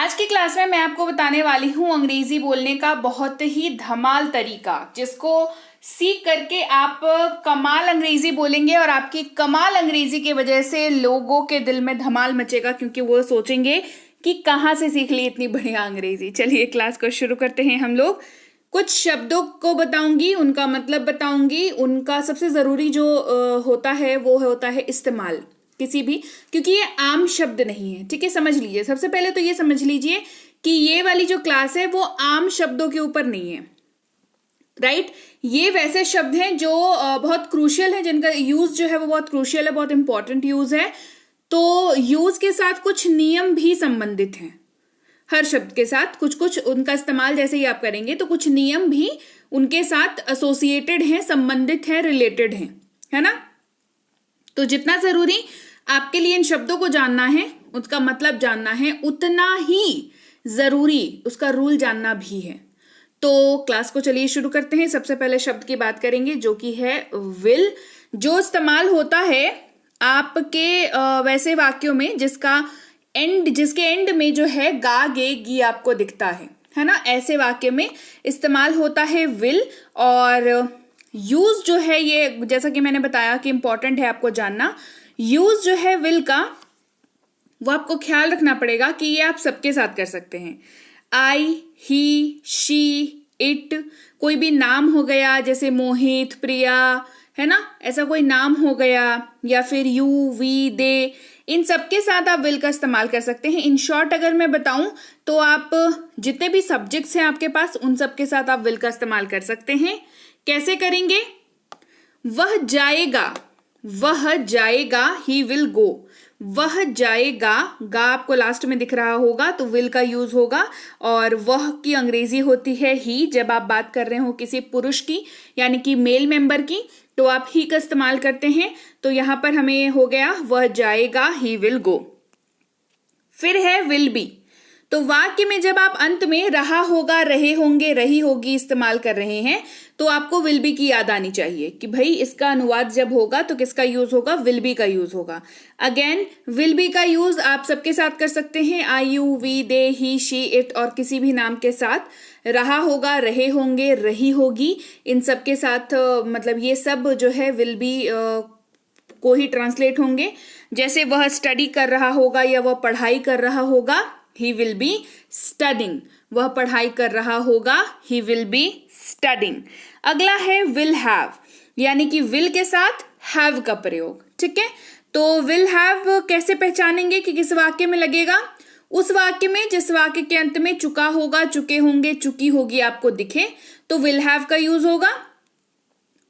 आज की क्लास में मैं आपको बताने वाली हूँ अंग्रेजी बोलने का बहुत ही धमाल तरीका, जिसको सीख करके आप कमाल अंग्रेजी बोलेंगे और आपकी कमाल अंग्रेजी की वजह से लोगों के दिल में धमाल मचेगा, क्योंकि वो सोचेंगे कि कहाँ से सीख ली इतनी बढ़िया अंग्रेजी। चलिए क्लास को शुरू करते हैं। हम लोग कुछ शब्दों को बताऊंगी, उनका मतलब बताऊंगी, उनका सबसे जरूरी जो होता है वो होता है इस्तेमाल किसी भी, क्योंकि ये आम शब्द नहीं है। ठीक है, समझ लीजिए। सबसे पहले तो ये समझ लीजिए कि ये वाली जो क्लास है वो आम शब्दों के ऊपर नहीं है, राइट। ये वैसे शब्द हैं जो बहुत क्रूशियल है, जिनका यूज जो है वो बहुत क्रूशियल है, बहुत इंपॉर्टेंट यूज है। तो यूज के साथ कुछ नियम भी संबंधित हैं। हर शब्द के साथ कुछ कुछ उनका इस्तेमाल जैसे ही आप करेंगे तो कुछ नियम भी उनके साथ एसोसिएटेड हैं, संबंधित हैं, रिलेटेड हैं, है ना। तो जितना जरूरी आपके लिए इन शब्दों को जानना है, उसका मतलब जानना है, उतना ही जरूरी उसका रूल जानना भी है। तो क्लास को चलिए शुरू करते हैं। सबसे पहले शब्द की बात करेंगे जो कि है विल, जो इस्तेमाल होता है आपके वैसे वाक्यों में जिसके एंड में जो है गा गे गी आपको दिखता है ना। ऐसे वाक्य में इस्तेमाल होता है विल। और यूज जो है ये, जैसा कि मैंने बताया कि इंपॉर्टेंट है आपको जानना, यूज जो है विल का वो आपको ख्याल रखना पड़ेगा कि ये आप सबके साथ कर सकते हैं। आई, ही, शी, इट, कोई भी नाम हो गया जैसे मोहित, प्रिया, है ना, ऐसा कोई नाम हो गया, या फिर यू, वी, दे, इन सबके साथ आप विल का इस्तेमाल कर सकते हैं। इन शॉर्ट अगर मैं बताऊं तो आप जितने भी सब्जेक्ट्स हैं आपके पास उन सबके साथ आप विल का इस्तेमाल कर सकते हैं। कैसे करेंगे? वह जाएगा, ही विल गो। वह जाएगा, गा आपको लास्ट में दिख रहा होगा तो विल का यूज होगा। और वह की अंग्रेजी होती है ही। जब आप बात कर रहे हो किसी पुरुष की यानी कि मेल मेंबर की तो आप ही का इस्तेमाल करते हैं। तो यहां पर हमें हो गया वह जाएगा, ही विल गो। फिर है विल बी। तो वाक्य में जब आप अंत में रहा होगा, रहे होंगे, रही होगी इस्तेमाल कर रहे हैं तो आपको विल बी की याद आनी चाहिए कि भाई इसका अनुवाद जब होगा तो किसका यूज होगा? विल बी का यूज होगा। अगेन विल बी का यूज आप सबके साथ कर सकते हैं। I, you, we, they, he, she, it और किसी भी नाम के साथ। रहा होगा, रहे होंगे, रही होगी, इन सब के साथ मतलब ये सब जो है विल बी को ही ट्रांसलेट होंगे। जैसे वह स्टडी कर रहा होगा या वह पढ़ाई कर रहा होगा, he will be studying। वह पढ़ाई कर रहा होगा, he will be studying। अगला है will have, यानी कि will के साथ have का प्रयोग। ठीक है, तो will have कैसे पहचानेंगे कि किस वाक्य में लगेगा? उस वाक्य में जिस वाक्य के अंत में चुका होगा, चुके होंगे, चुकी होगी आपको दिखे तो will have का यूज होगा।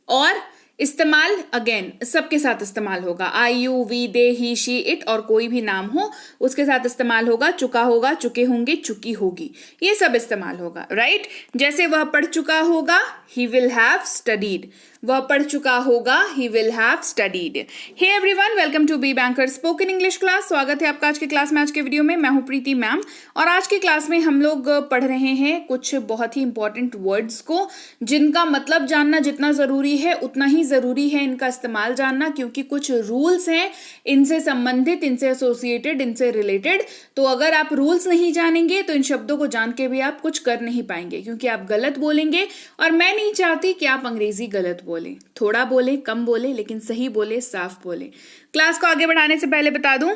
और इस्तेमाल अगेन सबके साथ इस्तेमाल होगा। I, you, we, they, he, she, it और कोई भी नाम हो उसके साथ इस्तेमाल होगा। चुका होगा, चुके होंगे, चुकी होगी, ये सब इस्तेमाल होगा, राइट। जैसे वह पढ़ चुका होगा, ही विल हैव स्टडीड। वह पढ़ चुका होगा, he will have studied. Hey everyone, welcome to be banker spoken English class. स्वागत है आपका आज की क्लास में। आज के वीडियो में मैं हूं प्रीति मैम और आज की क्लास में हम लोग पढ़ रहे हैं कुछ बहुत ही इंपॉर्टेंट वर्ड्स को, जिनका मतलब जानना जितना जरूरी है उतना ही जरूरी है इनका इस्तेमाल जानना, क्योंकि कुछ रूल्स हैं इनसे संबंधित, इनसे एसोसिएटेड, इनसे रिलेटेड। तो अगर आप रूल्स नहीं जानेंगे तो इन शब्दों को जान के भी आप कुछ कर नहीं पाएंगे, क्योंकि आप गलत बोलेंगे और मैं नहीं चाहती कि आप अंग्रेजी गलत बोले। थोड़ा बोले, कम बोले, लेकिन सही बोले, साफ बोले। क्लास को आगे बढ़ाने से पहले बता दूं,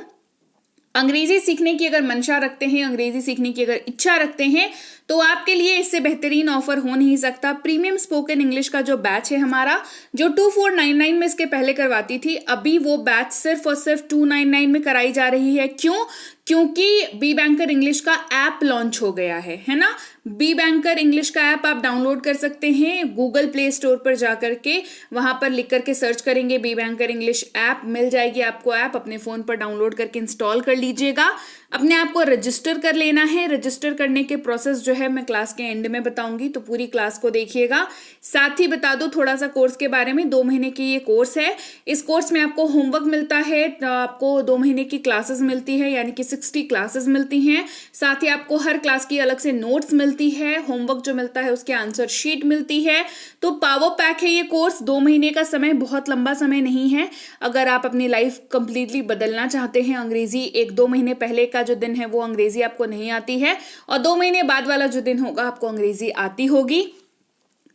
अंग्रेजी सीखने की अगर मंशा रखते हैं, अंग्रेजी सीखने की अगर इच्छा रखते हैं तो आपके लिए इससे बेहतरीन ऑफर हो नहीं सकता। प्रीमियम स्पोकन इंग्लिश का जो बैच है हमारा, जो 2499 में इसके पहले करवाती थी, अभी वो बैच सिर्फ और सिर्फ 299 में कराई जा रही है। क्यों? क्योंकि बी बैंकर इंग्लिश का ऐप लॉन्च हो गया है ना। बी बैंकर इंग्लिश का ऐप आप डाउनलोड कर सकते हैं गूगल प्ले स्टोर पर जाकर के। वहां पर लिख करके सर्च करेंगे बी बैंकर इंग्लिश ऐप, मिल जाएगी आपको ऐप। अपने फोन पर डाउनलोड करके इंस्टॉल कर लीजिएगा। अपने आप को रजिस्टर कर लेना है। रजिस्टर करने के प्रोसेस जो है मैं क्लास के एंड में बताऊंगी, तो पूरी क्लास को देखिएगा। साथ ही बता दो थोड़ा सा कोर्स के बारे में। 2 महीने की ये कोर्स है। इस कोर्स में आपको होमवर्क मिलता है, आपको 2 महीने की क्लासेस मिलती है, यानी कि 60 क्लासेस मिलती हैं। साथ ही आपको हर क्लास की अलग से नोट्स मिलती है, होमवर्क जो मिलता है उसके आंसर शीट मिलती है। तो पावर पैक है ये कोर्स। 2 महीने का समय बहुत लंबा समय नहीं है। अगर आप अपनी लाइफ कंप्लीटली बदलना चाहते हैं, अंग्रेजी 1-2 महीने पहले का जो दिन है वो अंग्रेजी आपको नहीं आती है, और 2 महीने बाद वाला जो दिन होगा आपको अंग्रेजी आती होगी।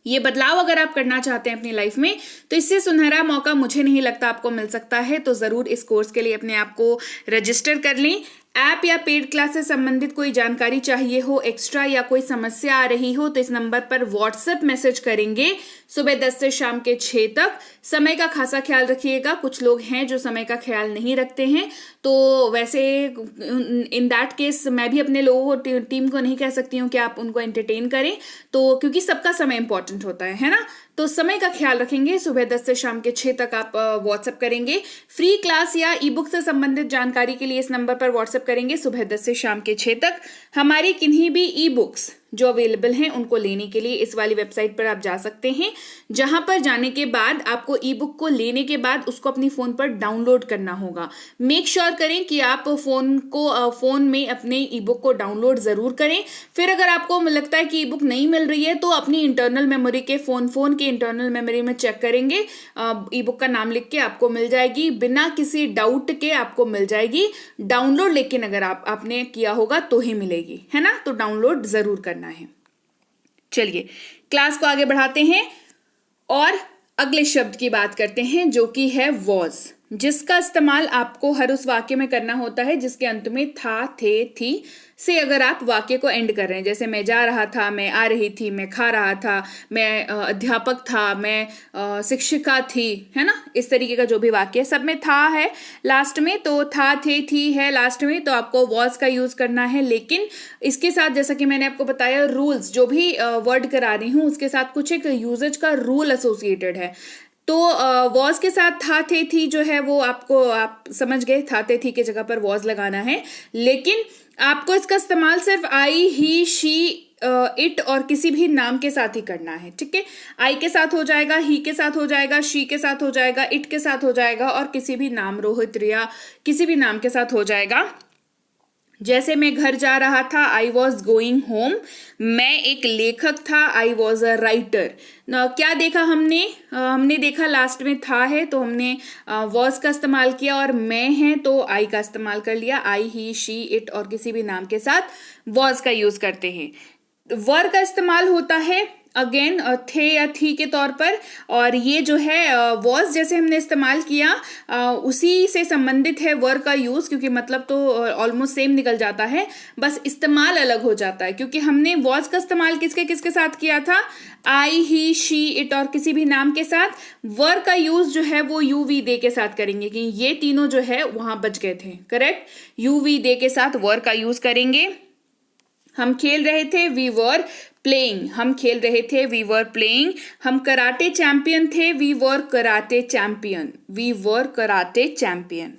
ये बदलाव अगर आप करना चाहते हैं अपनी लाइफ में, तो इससे सुनहरा मौका मुझे नहीं लगता आपको मिल सकता है। तो जरूर इस कोर्स के लिए अपने आप को रजिस्टर कर लें। ऐप या पेड क्लास से संबंधित कोई जानकारी चाहिए हो एक्स्ट्रा, या कोई समस्या आ रही हो, तो इस नंबर पर व्हाट्सएप मैसेज करेंगे सुबह 10 से शाम के 6 तक। समय का खासा ख्याल रखिएगा। कुछ लोग हैं जो समय का ख्याल नहीं रखते हैं, तो वैसे इन दैट केस मैं भी अपने लोगों को, टीम को नहीं कह सकती हूँ कि आप उनको एंटरटेन करें, तो क्योंकि सबका समय इंपॉर्टेंट होता है ना। तो समय का ख्याल रखेंगे। सुबह 10 से शाम के 6 तक आप व्हाट्सएप करेंगे। फ्री क्लास या ई बुक से संबंधित जानकारी के लिए इस नंबर पर व्हाट्सएप करेंगे सुबह 10 से शाम के 6 तक। हमारी किन्हीं भी ई बुक्स जो अवेलेबल हैं उनको लेने के लिए इस वाली वेबसाइट पर आप जा सकते हैं, जहां पर जाने के बाद आपको ई बुक को लेने के बाद उसको अपनी फोन पर डाउनलोड करना होगा। मेक श्योर करें कि आप फोन में अपने ई बुक को डाउनलोड जरूर करें। फिर अगर आपको लगता है कि ई बुक नहीं मिल रही है, तो अपनी इंटरनल मेमोरी के फोन के इंटरनल मेमोरी में चेक करेंगे, ई बुक का नाम लिख के आपको मिल जाएगी, बिना किसी डाउट के आपको मिल जाएगी डाउनलोड। लेकिन अगर आपने किया होगा तो ही मिलेगी, है ना। तो डाउनलोड जरूर करना है। चलिए क्लास को आगे बढ़ाते हैं और अगले शब्द की बात करते हैं, जो कि है वॉज, जिसका इस्तेमाल आपको हर उस वाक्य में करना होता है जिसके अंत में था, थे, थी से अगर आप वाक्य को एंड कर रहे हैं। जैसे मैं जा रहा था, मैं आ रही थी, मैं खा रहा था, मैं अध्यापक था, मैं शिक्षिका थी, है ना। इस तरीके का जो भी वाक्य है सब में था है लास्ट में, तो था, थे, थी है लास्ट में, तो आपको वॉज का यूज करना है। लेकिन इसके साथ जैसा कि मैंने आपको बताया, रूल्स, जो भी वर्ड करा रही हूँ उसके साथ कुछ एक यूजेज का रूल एसोसिएटेड है। तो वॉज के साथ था, थे, थी जो है वो आप समझ गए, था, थे, थी की जगह पर वॉज लगाना है। लेकिन आपको इसका इस्तेमाल सिर्फ आई, ही, शी, इट और किसी भी नाम के साथ ही करना है, ठीक है। आई के साथ हो जाएगा, ही के साथ हो जाएगा, शी के साथ हो जाएगा, इट के साथ हो जाएगा, और किसी भी नाम, रोहित, रिया, किसी भी नाम के साथ हो जाएगा। जैसे मैं घर जा रहा था, आई वॉज गोइंग होम। मैं एक लेखक था, आई वॉज अ राइटर। क्या देखा हमने देखा लास्ट में था है, तो हमने वॉज का इस्तेमाल किया, और मैं है तो आई का इस्तेमाल कर लिया। आई, ही, शी, इट और किसी भी नाम के साथ वॉज का यूज करते हैं। वर का इस्तेमाल होता है अगेन थे या थी के तौर पर, और ये जो है वॉज जैसे हमने इस्तेमाल किया उसी से संबंधित है वर का यूज, क्योंकि मतलब तो ऑलमोस्ट सेम निकल जाता है, बस इस्तेमाल अलग हो जाता है। क्योंकि हमने वॉज का इस्तेमाल किसके साथ किया था, आई, ही, शी, इट और किसी भी नाम के साथ। वर का यूज जो है वो यू, वी, दे के साथ करेंगे, कि ये तीनों जो है वहां बच गए थे, करेक्ट। यू, वी, दे के साथ वर का यूज करेंगे। हम खेल रहे थे, वी वर प्लेइंग। हम खेल रहे थे, वी वर प्लेइंग। हम कराटे चैंपियन थे, we were karate champion. We were karate champion.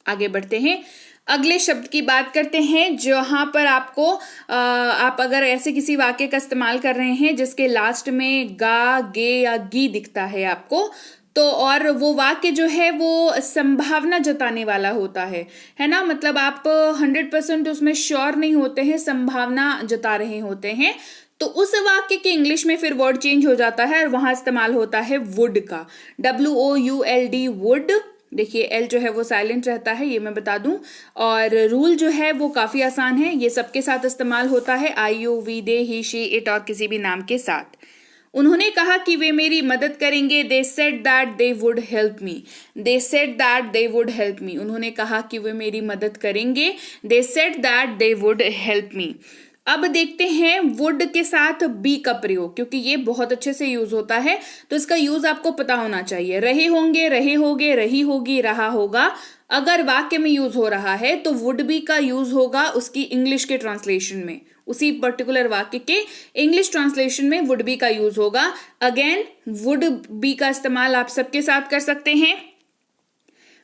आगे बढ़ते हैं, अगले शब्द की बात करते हैं, जहां पर आपको आप अगर ऐसे किसी वाक्य का इस्तेमाल कर रहे हैं जिसके लास्ट में गा, गे या गी दिखता है आपको, तो और वो वाक्य जो है वो संभावना जताने वाला होता है ना। मतलब आप 100% उसमें श्योर नहीं होते हैं, संभावना जता रहे होते हैं, तो उस वाक्य के इंग्लिश में फिर वर्ड चेंज हो जाता है और वहां इस्तेमाल होता है वुड का, WOULD, वुड। देखिए एल जो है वो साइलेंट रहता है, ये मैं बता दूं। और रूल जो है वो काफी आसान है, ये सबके साथ इस्तेमाल होता है, I, you, we, they, he, she, it और किसी भी नाम के साथ। उन्होंने कहा कि वे मेरी मदद करेंगे, they said that they would help me. They said that they would help me. उन्होंने कहा कि वे मेरी मदद करेंगे, they said that they would help me. अब देखते हैं वुड के साथ बी का प्रयोग, क्योंकि ये बहुत अच्छे से यूज होता है, तो इसका यूज आपको पता होना चाहिए। रहे होंगे, रहे होगे, रही होगी, रहा होगा। अगर वाक्य में यूज हो रहा है तो वुड बी का यूज होगा उसकी इंग्लिश के ट्रांसलेशन में, उसी पर्टिकुलर वाक्य के इंग्लिश ट्रांसलेशन में वुड बी का यूज होगा। अगेन वुड बी का इस्तेमाल आप सबके साथ कर सकते हैं।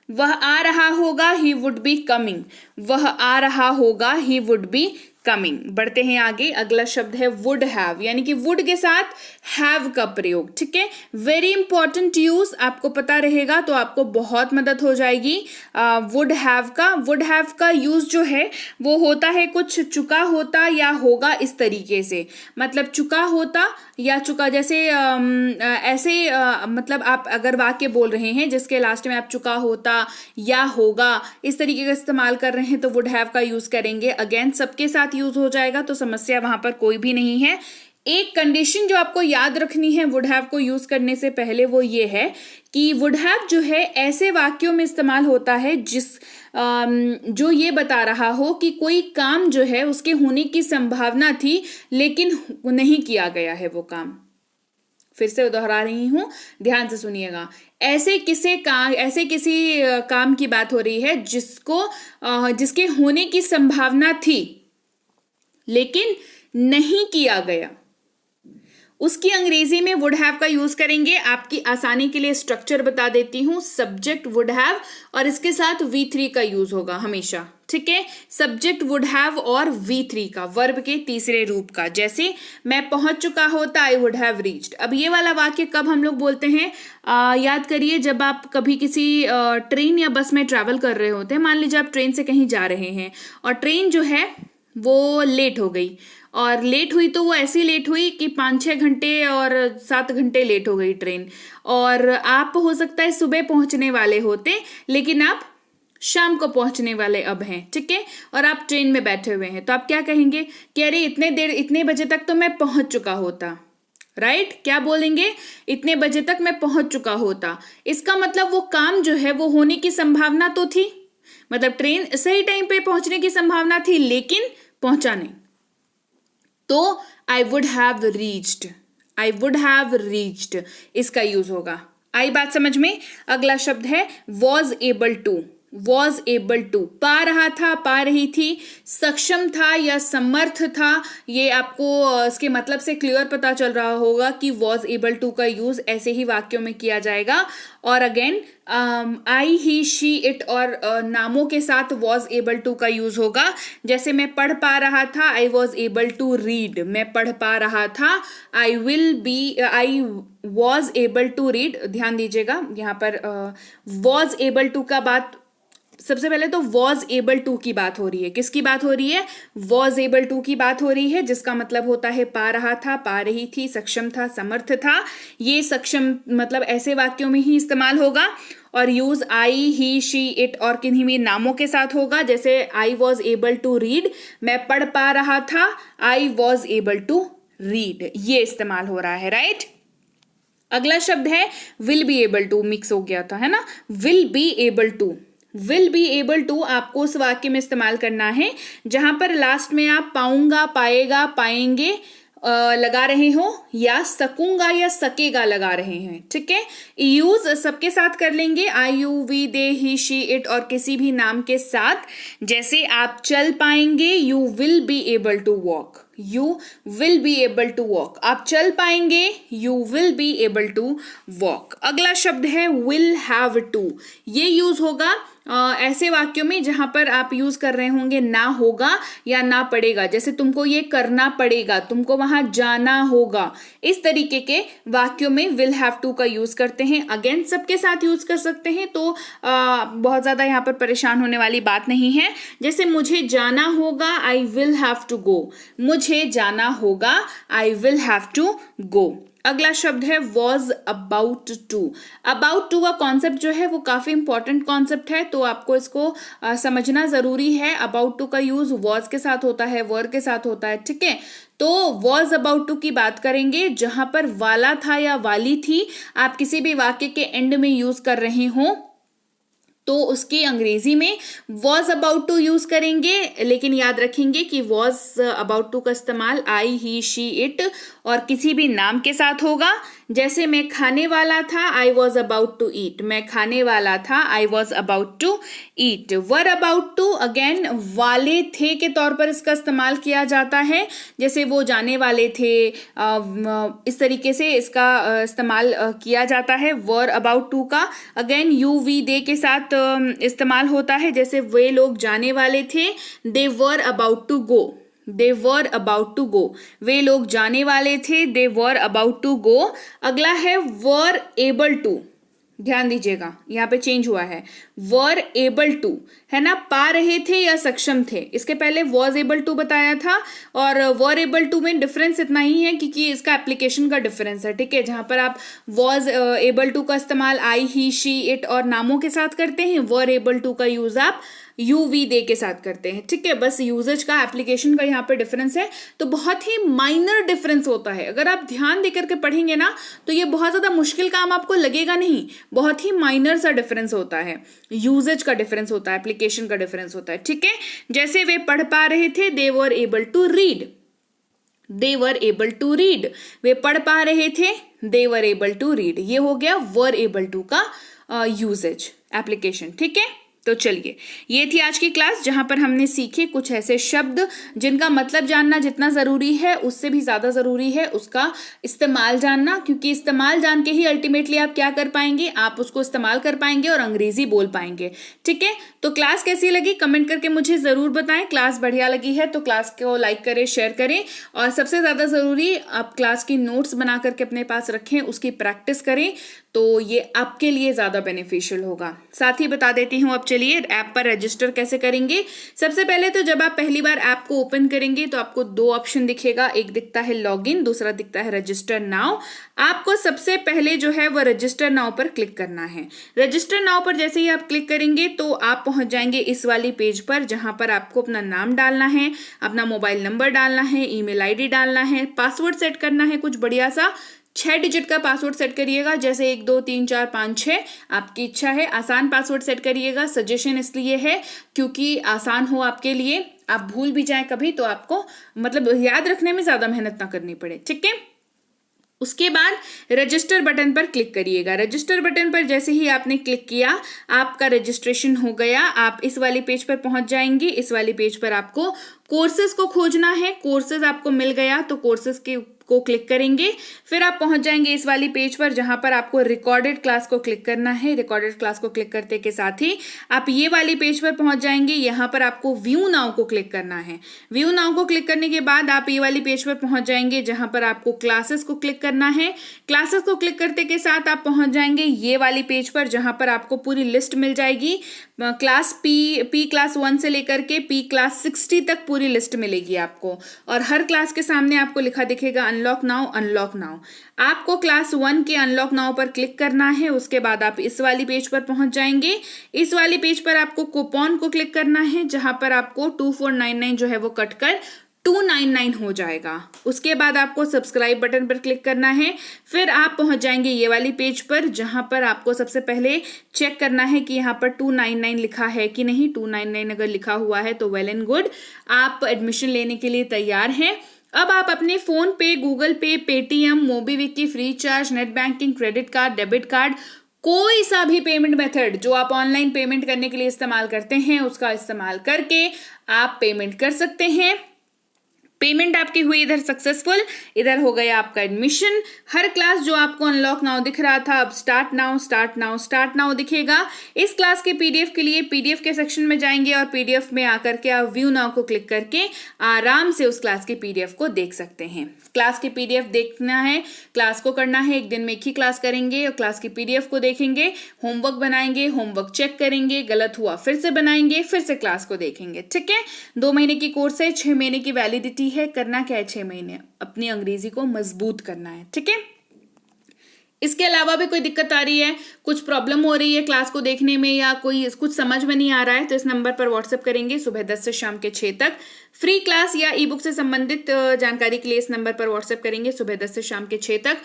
वह आ रहा होगा, ही वुड बी कमिंग। वह आ रहा होगा, ही वुड बी कमिंग। बढ़ते हैं आगे, अगला शब्द है वुड हैव, यानी कि वुड के साथ हैव का प्रयोग। ठीक है, वेरी इंपॉर्टेंट यूज, आपको पता रहेगा तो आपको बहुत मदद हो जाएगी। वुड हैव का यूज जो है वो होता है कुछ चुका होता या होगा इस तरीके से, मतलब चुका होता या चुका, जैसे ऐसे मतलब आप अगर वाक्य बोल रहे हैं जिसके लास्ट में आप चुका होता या होगा इस तरीके का इस्तेमाल कर रहे हैं तो वुड हैव का यूज करेंगे। अगेन सबके साथ यूज हो जाएगा तो समस्या वहां पर कोई भी नहीं है। एक कंडीशन जो आपको याद रखनी है वुड हैव को यूज करने से पहले वो ये है कि वुड हैव जो है ऐसे वाक्यों में इस्तेमाल होता है जो ये बता रहा हो कि कोई काम जो है उसके होने की संभावना थी लेकिन नहीं किया गया है वो काम। फिर से दोहरा रही हूं, ध्यान से सुनिएगा। ऐसे किसी काम की बात हो रही है जिसके होने की संभावना थी लेकिन नहीं किया गया, उसकी अंग्रेजी में वुड हैव का यूज करेंगे। आपकी आसानी के लिए स्ट्रक्चर बता देती हूं, सब्जेक्ट वुड हैव और इसके साथ V3 का यूज होगा हमेशा। ठीक है, सब्जेक्ट वुड हैव और V3 का, वर्ब के तीसरे रूप का। जैसे मैं पहुंच चुका होता, आई वुड हैव रीच्ड। अब ये वाला वाक्य कब हम लोग बोलते हैं, याद करिए, जब आप कभी किसी ट्रेन या बस में ट्रैवल कर रहे होते हैं। मान लीजिए आप ट्रेन से कहीं जा रहे हैं और ट्रेन जो है वो लेट हो गई, और लेट हुई तो वो ऐसी लेट हुई कि 5-6 घंटे और 7 घंटे लेट हो गई ट्रेन, और आप हो सकता है सुबह पहुंचने वाले होते लेकिन आप शाम को पहुंचने वाले अब हैं। ठीक है, और आप ट्रेन में बैठे हुए हैं तो आप क्या कहेंगे कि अरे इतने बजे तक तो मैं पहुंच चुका होता। राइट, क्या बोलेंगे, इतने बजे तक मैं पहुंच चुका होता। इसका मतलब वो काम जो है वो होने की संभावना तो थी, मतलब ट्रेन सही टाइम पे पहुंचने की संभावना थी लेकिन पहुंचा नहीं, तो आई वुड हैव रीच्ड इसका यूज होगा। आई बात समझ में। अगला शब्द है वॉज एबल टू, पा रहा था, पा रही थी, सक्षम था या समर्थ था। ये आपको इसके मतलब से क्लियर पता चल रहा होगा कि वॉज एबल टू का यूज ऐसे ही वाक्यों में किया जाएगा। और again I, he, she, it और नामों के साथ वॉज एबल टू का यूज होगा। जैसे मैं पढ़ पा रहा था, I was able to read, मैं पढ़ पा रहा था। I was able to read, ध्यान दीजिएगा यहाँ पर वॉज एबल टू का बात, सबसे पहले तो वॉज एबल टू की बात हो रही है। किसकी बात हो रही है, वॉज एबल टू की बात हो रही है, जिसका मतलब होता है पा रहा था, पा रही थी, सक्षम था, समर्थ था। ये सक्षम मतलब ऐसे वाक्यों में ही इस्तेमाल होगा। और use I, he, she, it और किन्हीं भी नामों के साथ होगा। जैसे I was able to read, मैं पढ़ पा रहा था, I was able to read, ये इस्तेमाल हो रहा है। राइट, अगला शब्द है will be able to, mix हो गया था है ना। विल बी एबल टू आपको उस वाक्य में इस्तेमाल करना है जहां पर लास्ट में आप पाऊंगा, पाएगा, पाएंगे लगा रहे हो, या सकूंगा या सकेगा लगा रहे हैं। ठीक है, यूज सबके साथ कर लेंगे, I, you, we, they, he, she, it और किसी भी नाम के साथ। जैसे आप चल पाएंगे, you will be able to walk, आप चल पाएंगे, you will be able to walk. अगला शब्द है विल हैव टू, ये यूज होगा ऐसे वाक्यों में जहां पर आप यूज कर रहे होंगे ना होगा या ना पड़ेगा। जैसे तुमको ये करना पड़ेगा, तुमको वहां जाना होगा, इस तरीके के वाक्यों में विल हैव टू का यूज करते हैं। अगेन सबके साथ यूज कर सकते हैं, तो बहुत ज्यादा यहाँ पर परेशान होने वाली बात नहीं है। जैसे मुझे जाना होगा, I will have to go, मुझे जाना होगा, I will have to go. अगला शब्द है was about to. About to का कॉन्सेप्ट जो है वो काफी इंपॉर्टेंट कॉन्सेप्ट है, तो आपको इसको समझना जरूरी है। अबाउट टू का यूज वॉज के साथ होता है, वर के साथ होता है। ठीक है, तो वॉज अबाउट टू की बात करेंगे जहां पर वाला था या वाली थी, आप किसी भी वाक्य के एंड में यूज कर रहे हो तो उसकी अंग्रेजी में वॉज अबाउट टू यूज करेंगे। लेकिन याद रखेंगे कि वॉज अबाउट टू का इस्तेमाल आई, ही, शी, इट और किसी भी नाम के साथ होगा। जैसे मैं खाने वाला था, I was about to eat, मैं खाने वाला था, I was about to eat. Were about to again वाले थे के तौर पर इसका इस्तेमाल किया जाता है, जैसे वो जाने वाले थे, इस तरीके से इसका इस्तेमाल किया जाता है। वर अबाउट टू का अगेन यू, वी, दे के साथ इस्तेमाल होता है, जैसे वे लोग जाने वाले थे, they were about to go, they were about to go, वे लोग जाने वाले थे, they were about to go. अगला है वर एबल टू, ध्यान दीजिएगा यहाँ पे चेंज हुआ है, वर एबल टू है ना, पा रहे थे या सक्षम थे। इसके पहले वॉज एबल टू बताया था, और वर एबल टू में डिफरेंस इतना ही है क्योंकि इसका एप्लीकेशन का डिफरेंस है, ठीक है। जहां पर आप वॉज एबल टू का इस्तेमाल आई, ही, शी, इट और नामों के साथ करते हैं, वर एबल टू का यूज आप यू वी दे के साथ करते हैं, ठीक है। बस यूजेज का, एप्लीकेशन का यहाँ पे डिफरेंस है, तो बहुत ही माइनर डिफरेंस होता है। अगर आप ध्यान देकर के पढ़ेंगे ना तो ये बहुत ज्यादा मुश्किल काम आपको लगेगा नहीं, बहुत ही माइनर सा डिफरेंस होता है, यूजेज का डिफरेंस होता है, एप्लीकेशन का डिफरेंस होता है, ठीक है। जैसे वे पढ़ पा रहे थे, they were able to read, they were able to read, वे पढ़ पा रहे थे, they were able to read. ये हो गया वर एबल टू का यूजेज, एप्लीकेशन, ठीक है। तो चलिए, ये थी आज की क्लास जहां पर हमने सीखे कुछ ऐसे शब्द जिनका मतलब जानना जितना जरूरी है उससे भी ज्यादा जरूरी है उसका इस्तेमाल जानना, क्योंकि इस्तेमाल जान के ही अल्टीमेटली आप क्या कर पाएंगे, आप उसको इस्तेमाल कर पाएंगे और अंग्रेजी बोल पाएंगे, ठीक है। तो क्लास कैसी लगी कमेंट करके मुझे जरूर बताएं। क्लास बढ़िया लगी है तो क्लास को लाइक करें, शेयर करें, और सबसे ज्यादा जरूरी आप क्लास की नोट्स बना करके अपने पास रखें, उसकी प्रैक्टिस करें, तो ये आपके लिए ज्यादा बेनिफिशियल होगा। साथ ही बता देती हूँ, अब चलिए ऐप पर रजिस्टर कैसे करेंगे। सबसे पहले तो जब आप पहली बार ऐप को ओपन करेंगे तो आपको दो ऑप्शन दिखेगा, एक दिखता है लॉगिन, दूसरा दिखता है रजिस्टर नाउ। आपको सबसे पहले जो है वो रजिस्टर नाउ पर क्लिक करना है। रजिस्टर नाउ पर जैसे ही आप क्लिक करेंगे तो आप पहुंच जाएंगे इस वाली पेज पर, जहां पर आपको अपना नाम डालना है, अपना मोबाइल नंबर डालना है, ईमेल आईडी डालना है, पासवर्ड सेट करना है, कुछ बढ़िया सा 6 डिजिट का पासवर्ड सेट करिएगा, जैसे 1 2 3 4 5 6 आपकी इच्छा है। आसान पासवर्ड सेट करिएगा, सजेशन इसलिए है क्योंकि आसान हो आपके लिए, आप भूल भी जाए कभी तो आपको मतलब याद रखने में ज्यादा मेहनत ना करनी पड़े, ठीक है। उसके बाद रजिस्टर बटन पर क्लिक करिएगा। रजिस्टर बटन पर जैसे ही आपने क्लिक किया आपका रजिस्ट्रेशन हो गया, आप इस वाली पेज पर पहुंच जाएंगे। इस वाली पेज पर आपको कोर्सेज को खोजना है, कोर्सेज आपको मिल गया तो कोर्सेज को क्लिक करेंगे। फिर आप पहुंच जाएंगे इस वाली पेज पर जहां पर आपको रिकॉर्डेड क्लास को क्लिक करना है। रिकॉर्डेड क्लास को क्लिक करते के साथ ही आप ये वाली पेज पर पहुंच जाएंगे। यहां पर आपको व्यू नाउ को क्लिक करना है। व्यू नाउ को क्लिक करने के बाद आप ये वाली पेज पर पहुंच जाएंगे जहां पर आपको क्लासेस को क्लिक करना है। क्लासेस को क्लिक करते के साथ आप पहुंच जाएंगे ये वाली पेज पर जहां पर आपको पूरी लिस्ट मिल जाएगी। क्लास पी क्लास 1 से लेकर के पी क्लास 60 तक पूरी लिस्ट मिलेगी आपको, और हर क्लास के सामने आपको लिखा दिखेगा अनलॉक नाउ, अनलॉक नाउ। आपको क्लास 1 के अनलॉक नाउ पर क्लिक करना है। उसके बाद आप इस वाली पेज पर पहुंच जाएंगे। इस वाली पेज पर आपको कूपन को क्लिक करना है जहां पर आपको 2499 जो है वो कटकर 299 हो जाएगा। उसके बाद आपको सब्सक्राइब बटन पर क्लिक करना है। फिर आप पहुंच जाएंगे ये वाली पेज पर जहां पर आपको सबसे पहले चेक करना है कि यहाँ पर 299 लिखा है कि नहीं। 299 अगर लिखा हुआ है तो वेल एंड गुड, आप एडमिशन लेने के लिए तैयार हैं। अब आप अपने फोन पे, Google Pay, Paytm, MobiKwik, Freecharge, net banking, credit card, debit card, कोई सा भी पेमेंट मेथड जो आप ऑनलाइन पेमेंट करने के लिए इस्तेमाल करते हैं उसका इस्तेमाल करके आप पेमेंट कर सकते हैं। पेमेंट आपकी हुई इधर सक्सेसफुल, इधर हो गया आपका एडमिशन। हर क्लास जो आपको अनलॉक नाउ दिख रहा था अब start now, start now, start now दिखेगा। इस क्लास के पीडीएफ के लिए पीडीएफ के सेक्शन में जाएंगे और पीडीएफ में आकर के आप व्यू नाउ को क्लिक करके आराम से उस क्लास के पीडीएफ को देख सकते हैं। क्लास की पीडीएफ देखना है, क्लास को करना है, एक दिन में एक ही क्लास करेंगे और क्लास की पीडीएफ को देखेंगे, होमवर्क बनाएंगे, होमवर्क चेक करेंगे, गलत हुआ फिर से बनाएंगे, फिर से क्लास को देखेंगे, ठीक है। 2 महीने की कोर्स है, 6 महीने की वैलिडिटी है। करना क्या है 6 महीने, अपनी अंग्रेजी को मजबूत करना है, ठीक है। इसके अलावा भी कोई दिक्कत आ रही है, कुछ प्रॉब्लम हो रही है क्लास को देखने में या कोई कुछ समझ में नहीं आ रहा है तो इस नंबर पर व्हाट्सएप करेंगे सुबह 10 से शाम के 6 तक। फ्री क्लास या ई बुक से संबंधित जानकारी के लिए इस नंबर पर व्हाट्सएप करेंगे सुबह 10 से शाम के 6 तक।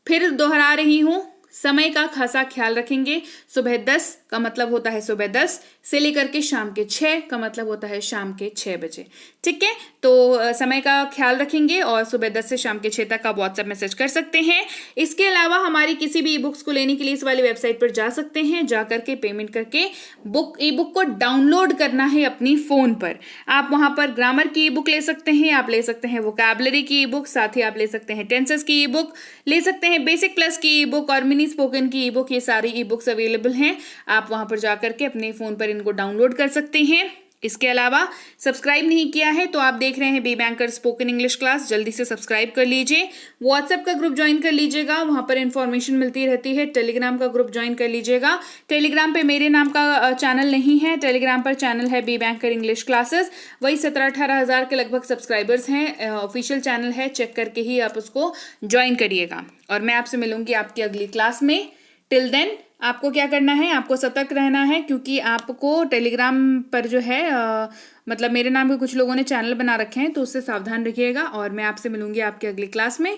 फिर दोहरा रही हूँ, समय का खासा ख्याल रखेंगे। सुबह 10 का मतलब होता है सुबह 10 से लेकर के शाम के 6 का मतलब होता है शाम के 6 बजे, ठीक है। तो समय का ख्याल रखेंगे और सुबह 10 से शाम के 6 तक आप व्हाट्सएप मैसेज कर सकते हैं। इसके अलावा हमारी किसी भी ई बुक्स को लेने के लिए इस वाली वेबसाइट पर जा सकते हैं, जा करके पेमेंट करके ई बुक को डाउनलोड करना है अपनी फोन पर। आप वहां पर ग्रामर की ई बुक ले सकते हैं, आप ले सकते हैं वोकैबुलरी की ई बुक, साथ ही आप ले सकते हैं टेंसेस की ई बुक, ले सकते हैं बेसिक प्लस की ई बुक और मिनी स्पोकन की ई बुक। ये सारी ई बुक्स अवेलेबल हैं, आप वहां पर जाकर के अपने फोन पर इनको डाउनलोड कर सकते हैं। इसके अलावा सब्सक्राइब नहीं किया है तो आप देख रहे हैं be banker spoken English class, जल्दी से सब्सक्राइब कर लीजिए। व्हाट्सएप का ग्रुप ज्वाइन कर लीजिएगा, वहां पर इंफॉर्मेशन मिलती रहती है। टेलीग्राम का ग्रुप ज्वाइन कर लीजिएगा। टेलीग्राम पे मेरे नाम का चैनल नहीं है, टेलीग्राम पर चैनल है बी बैंकर इंग्लिश क्लासेस। वही 17-18 हज़ार के लगभग सब्सक्राइबर्स हैं। ऑफिशियल चैनल है, चेक करके ही आप उसको ज्वाइन करिएगा। और मैं आपसे मिलूंगी आपकी अगली क्लास में। टिल देन आपको क्या करना है, आपको सतर्क रहना है, क्योंकि आपको टेलीग्राम पर जो है मतलब मेरे नाम के कुछ लोगों ने चैनल बना रखे हैं, तो उससे सावधान रखिएगा। और मैं आपसे मिलूंगी आपकी अगली क्लास में।